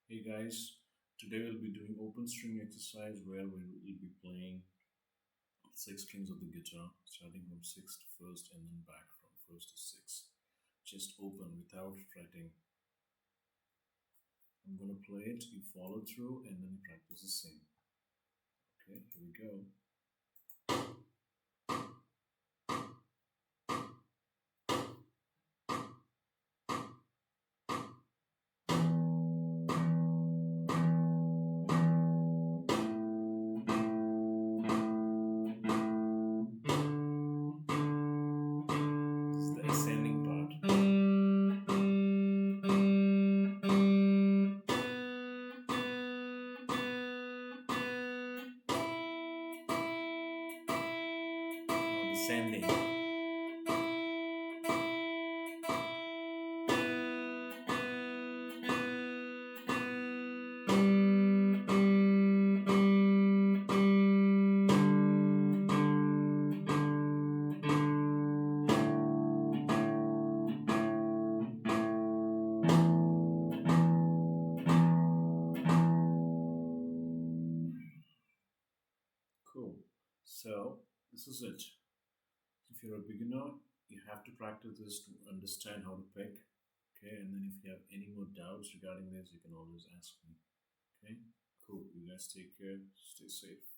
Hey guys, today we'll be doing open string exercise where we will be playing six strings of the guitar, starting from sixth to first and then back from first to sixth. Just open without fretting. I'm gonna play it, you follow through, and then you practice the same. Okay, here we go. This is the ascending part. Now descending. Cool. So this is it. If you're a beginner, you have to practice this to understand how to pick. Okay, and then if you have any more doubts regarding this, you can always ask me. Okay, cool. You guys take care. Stay safe.